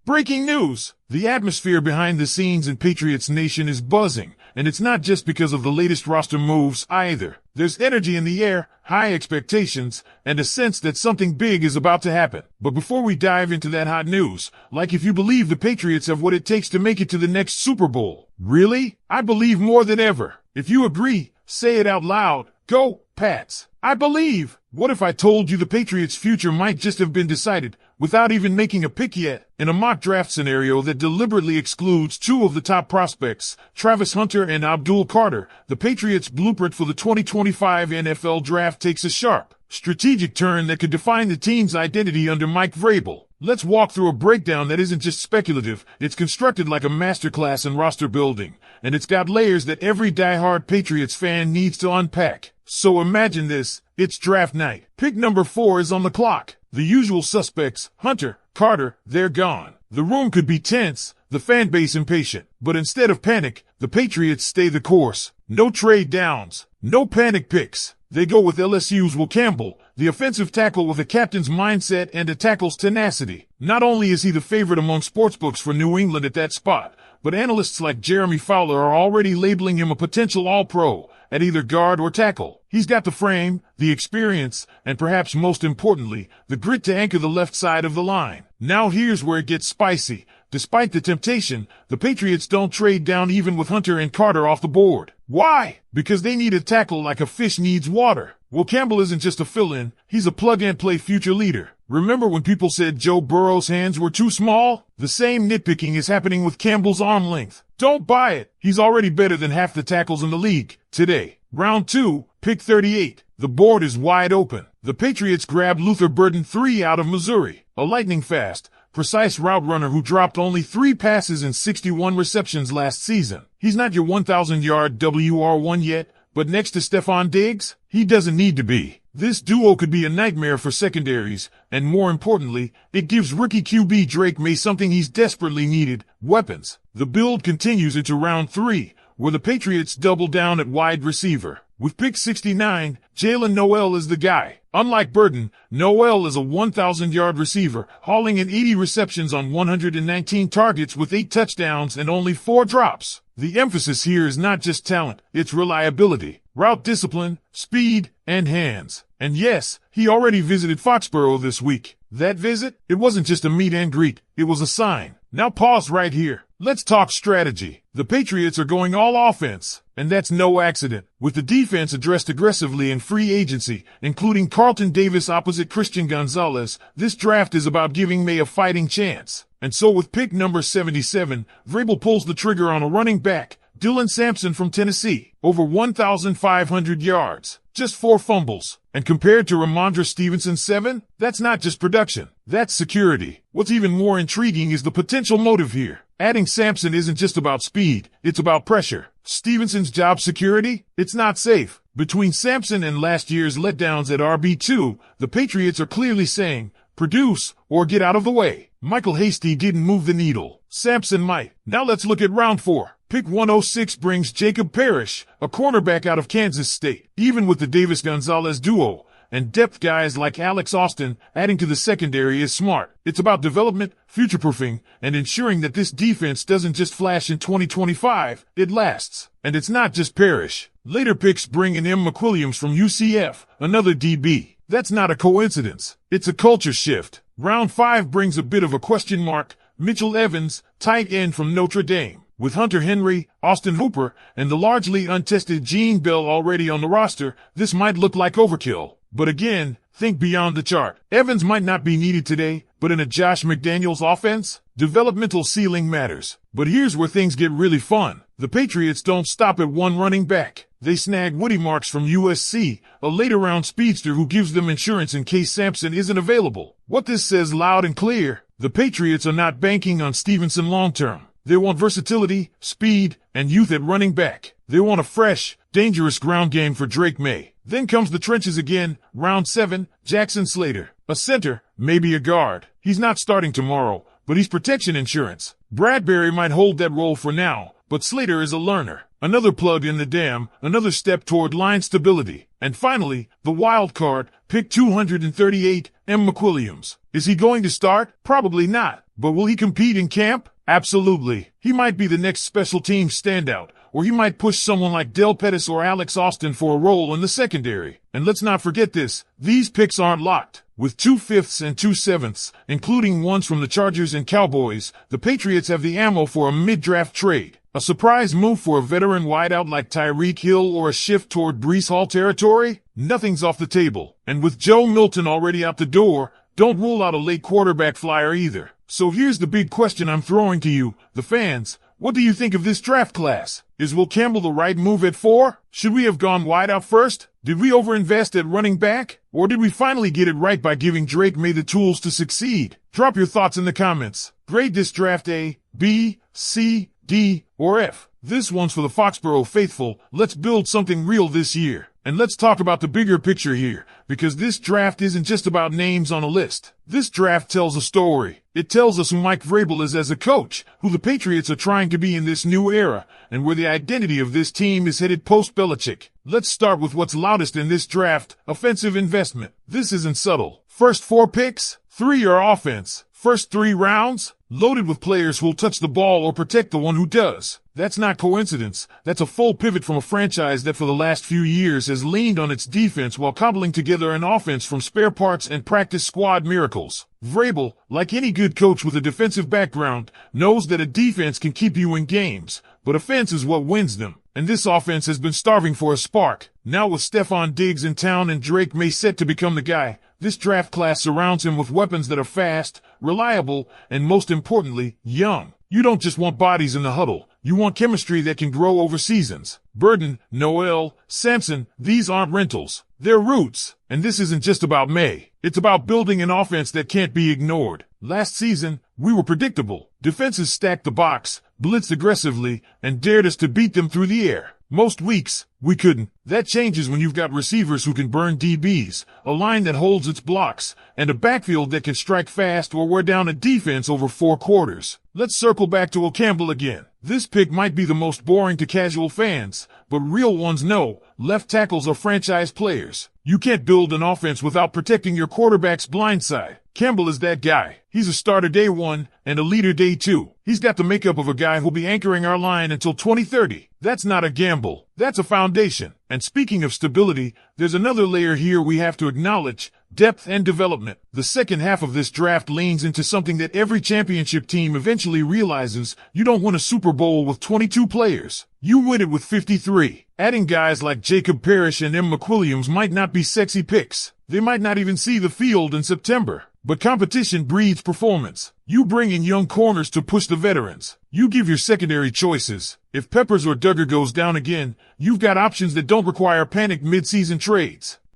Breaking news! The atmosphere behind the scenes in Patriots Nation is buzzing, and it's not just because of the latest roster moves either. There's energy in the air, high expectations, and a sense that something big is about to happen. But before we dive into that hot news, like if you believe the Patriots have what it takes to make it to the next Super Bowl. Really? I believe more than ever. If you agree, say it out loud. Go, Pats. I believe. What if I told you the Patriots' future might just have been decided without even making a pick yet? In a mock draft scenario that deliberately excludes two of the top prospects, Travis Hunter and Abdul Carter, the Patriots' blueprint for the 2025 NFL Draft takes a sharp, strategic turn that could define the team's identity under Mike Vrabel. Let's walk through a breakdown that isn't just speculative, it's constructed like a masterclass in roster building, and it's got layers that every diehard Patriots fan needs to unpack. So imagine this, it's draft night. Pick number 4 is on the clock. The usual suspects, Hunter, Carter, they're gone. The room could be tense, the fan base impatient. But instead of panic, the Patriots stay the course. No trade downs, no panic picks. They go with LSU's Will Campbell, the offensive tackle with a captain's mindset and a tackle's tenacity. Not only is he the favorite among sportsbooks for New England at that spot, but analysts like Jeremy Fowler are already labeling him a potential All-Pro at either guard or tackle. He's got the frame, the experience, and perhaps most importantly, the grit to anchor the left side of the line. Now here's where it gets spicy. Despite the temptation, the Patriots don't trade down even with Hunter and Carter off the board. Why? Because they need a tackle like a fish needs water. Well, Campbell isn't just a fill-in, he's a plug-and-play future leader. Remember when people said Joe Burrow's hands were too small? The same nitpicking is happening with Campbell's arm length. Don't buy it. He's already better than half the tackles in the league. Today, round 2, pick 38. The board is wide open. The Patriots grabbed Luther Burden III out of Missouri, a lightning-fast, precise route runner who dropped only 3 passes and 61 receptions last season. He's not your 1,000-yard WR1 yet, but next to Stephon Diggs, he doesn't need to be. This duo could be a nightmare for secondaries, and more importantly, it gives rookie QB Drake Maye something he's desperately needed, weapons. The build continues into round 3, where the Patriots double down at wide receiver. With pick 69, Jalen Noel is the guy. Unlike Burden, Noel is a 1,000-yard receiver, hauling in 80 receptions on 119 targets with 8 touchdowns and only 4 drops. The emphasis here is not just talent, it's reliability, route discipline, speed, and hands. And yes, he already visited Foxborough this week. That visit? It wasn't just a meet and greet, it was a sign. Now pause right here. Let's talk strategy. The Patriots are going all offense, and that's no accident. With the defense addressed aggressively in free agency, including Carlton Davis opposite Christian Gonzalez, this draft is about giving Maye a fighting chance. And so with pick number 77, Vrabel pulls the trigger on a running back, Dylan Sampson from Tennessee, over 1,500 yards, just 4 fumbles. And compared to Rhamondre Stevenson 7, that's not just production, that's security. What's even more intriguing is the potential motive here. Adding Sampson isn't just about speed, it's about pressure. Stevenson's job security? It's not safe. Between Sampson and last year's letdowns at RB2, the Patriots are clearly saying, produce or get out of the way. Michael Hasty didn't move the needle. Sampson might. Now let's look at round 4. Pick 106 brings Jacob Parrish, a cornerback out of Kansas State. Even with the Davis-Gonzalez duo and depth guys like Alex Austin, adding to the secondary is smart. It's about development, future-proofing, and ensuring that this defense doesn't just flash in 2025, it lasts. And it's not just Parrish. Later picks bring in M. McWilliams from UCF, another DB. That's not a coincidence. It's a culture shift. Round 5 brings a bit of a question mark. Mitchell Evans, tight end from Notre Dame. With Hunter Henry, Austin Hooper, and the largely untested Gene Bell already on the roster, this might look like overkill. But again, think beyond the chart. Evans might not be needed today, but in a Josh McDaniels offense, developmental ceiling matters. But here's where things get really fun. The Patriots don't stop at one running back. They snag Woody Marks from USC, a later-round speedster who gives them insurance in case Sampson isn't available. What this says loud and clear, the Patriots are not banking on Stevenson long-term. They want versatility, speed, and youth at running back. They want a fresh, dangerous ground game for Drake Maye. Then comes the trenches again, round 7, Jackson Slater. A center, maybe a guard. He's not starting tomorrow, but he's protection insurance. Bradbury might hold that role for now, but Slater is a learner. Another plug in the dam, another step toward line stability. And finally, the wild card, pick 238, M. McWilliams. Is he going to start? Probably not. But will he compete in camp? Absolutely. He might be the next special team standout, or he might push someone like Del Pettis or Alex Austin for a role in the secondary. And let's not forget this, these picks aren't locked. With 2 5ths and 2 7ths, including ones from the Chargers and Cowboys, the Patriots have the ammo for a mid-draft trade. A surprise move for a veteran wideout like Tyreek Hill or a shift toward Breece Hall territory? Nothing's off the table. And with Joe Milton already out the door, don't rule out a late quarterback flyer either. So here's the big question I'm throwing to you, the fans. What do you think of this draft class? Is Will Campbell the right move at 4? Should we have gone wide out first? Did we overinvest at running back? Or did we finally get it right by giving Drake Maye the tools to succeed? Drop your thoughts in the comments. Grade this draft A, B, C, D, or F. This one's for the Foxborough faithful. Let's build something real this year. And let's talk about the bigger picture here, because this draft isn't just about names on a list. This draft tells a story. It tells us who Mike Vrabel is as a coach, who the Patriots are trying to be in this new era, and where the identity of this team is headed post-Belichick. Let's start with what's loudest in this draft, offensive investment. This isn't subtle. First 4 picks, 3 are offense. First 3 rounds, loaded with players who'll touch the ball or protect the one who does. That's not coincidence. That's a full pivot from a franchise that for the last few years has leaned on its defense while cobbling together an offense from spare parts and practice squad miracles. Vrabel, like any good coach with a defensive background, knows that a defense can keep you in games, but offense is what wins them. And this offense has been starving for a spark. Now with Stephon Diggs in town and Drake Maye set to become the guy, this draft class surrounds him with weapons that are fast, reliable, and most importantly, young. You don't just want bodies in the huddle. You want chemistry that can grow over seasons. Burden, Noel, Sampson, these aren't rentals. They're roots. And this isn't just about Maye. It's about building an offense that can't be ignored. Last season, we were predictable. Defenses stacked the box, blitzed aggressively, and dared us to beat them through the air. Most weeks, we couldn't. That changes when you've got receivers who can burn DBs, a line that holds its blocks, and a backfield that can strike fast or wear down a defense over 4 quarters. Let's circle back to Will Campbell again. This pick might be the most boring to casual fans, but real ones know left tackles are franchise players. You can't build an offense without protecting your quarterback's blind side. Campbell is that guy. He's a starter day 1 and a leader day 2. He's got the makeup of a guy who'll be anchoring our line until 2030. That's not a gamble. That's a foundation. And speaking of stability, there's another layer here we have to acknowledge, depth and development. The second half of this draft leans into something that every championship team eventually realizes: you don't win a Super Bowl with 22 players. You win it with 53. Adding guys like Jacob Parrish and M. McWilliams might not be sexy picks. They might not even see the field in September. But competition breeds performance. You bring in young corners to push the veterans. You give your secondary choices. If Peppers or Duggar goes down again, you've got options that don't require panicked mid-season trades.